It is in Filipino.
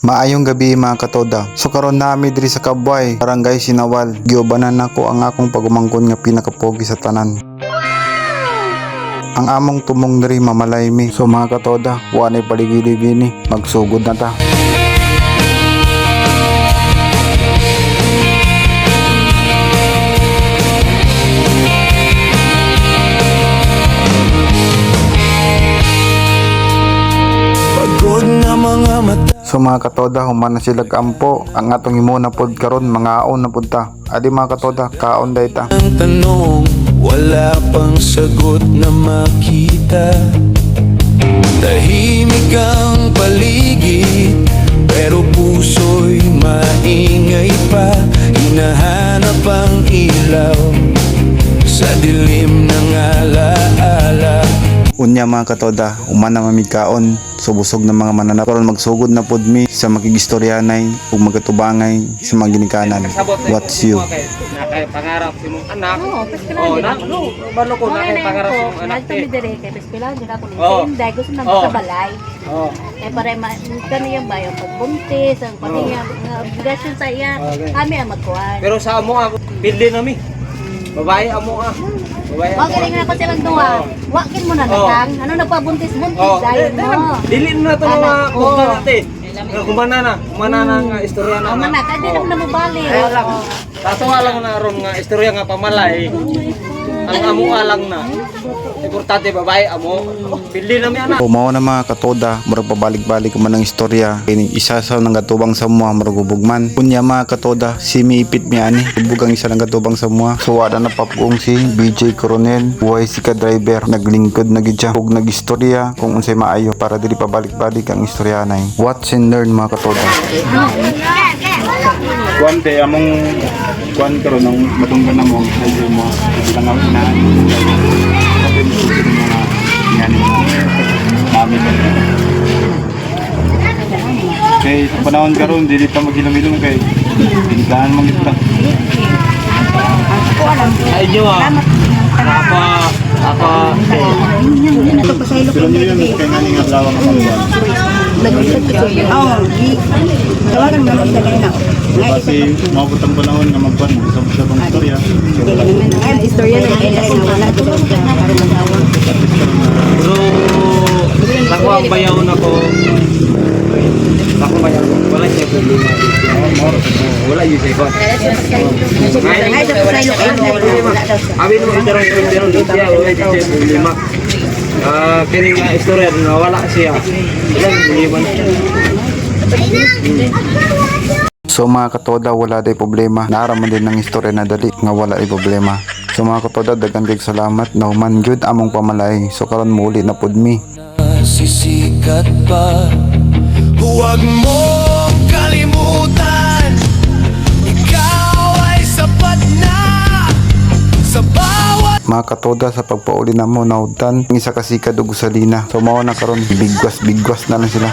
Maayong gabi mga katoda. So karon nami diri sa Kabway, Barangay Sinawal. Giobanan nako ang akong pagumangkon nga pinakapogi sa tanan. Ang among tumong diri mamalaymi. So mga katoda, wanay paligid-ligini, magsugod na ta. So mga katoda, human na sila kaampo. Ang atong himuna pod karon mga aon na pod ta. Adi mga katoda, kaon day ta. Ang tanong, wala pang sagot na makita. Tahimik ang paligid, pero puso'y maingay pa. Hinahanap ang ilaw sa dilim ng alaala. Unya mga katoda, human na mamigkaon. So busog na mga mananap. Karon magsugod na pod mi sa makigistoryanay ug magatubangay sa mga ginikanan. What's you? Nakay pangarap si mong anak. Oo, peskila Oh, din na, ako. balo ko nakay pangarap si mong anak. Nagtami dire kay peskila din ako ni Oo. Inday gusto nang Oo. sa balay. Oh. Eh para kani yung bayo pagbuntis, ang paniya nga obligasyon sa iya. Okay. Kami ang magkuhan. Pero sa amo ako, pildi na mi. Babae amo ah. Babae Wa amo. kini nga ko silang duha. Wakin mo na Oo. nakang. Ano nagpabuntis-buntis Oh, dayon mo. dili na to mga Anak, kumana oo. natin. Kumana na nga istorya na. Ang mana kadi nang namubali. Kaya lang. Kaso nga lang na ron nga istorya nga pamalay. Ang amo alang na. Importante babae amo. Pildi na mi anak. O mao na mga katoda, murag pabalik-balik man ang istorya. Kining isa sa nangatubang sa mua murag ubugman. Unya mga katoda, si miipit mi ani. Ubog ang isa nangatubang sa mua. So wala na papung si BJ Coronel, buhay si ka-driver. Naglingkod na gid siya ug nagistorya kung unsay maayo para dili pabalik-balik ang istoryanay. Watch and learn mga katoda. Kuan te among kuan karon ng matunggan na mo medyo mo bilang ang inahan sabi mo sa mga ingani mami ka kay sa panahon karon dili ta maghilom-hilom kay pinikahan man kita Ay nyo ah. Apa pero nyo yun kay nani nga lawang ang kasi maabot ang panahon nga magkuan sa bang istorya bro, ako ang bayaw na ko. Ako bayaw ko. Wala siya problema. Wala yun siya ko. Abin mo ito rin pero siya wala siya problema. Kini nga istorya na wala siya. Wala problema. So mga katoda, wala day problema. Naaraman din ng istorya na dali nga wala day problema. So mga katoda, daghang kay salamat na human gyud among pamalay. So karon muli na pud mi. Sisikat pa, huwag mo kalimutan, ikaw ay sapat na sa bawat Mga katoda, sa pagpauli na mo nautan ang isa kasikad ug usalina. So mao na karon bigwas na lang sila.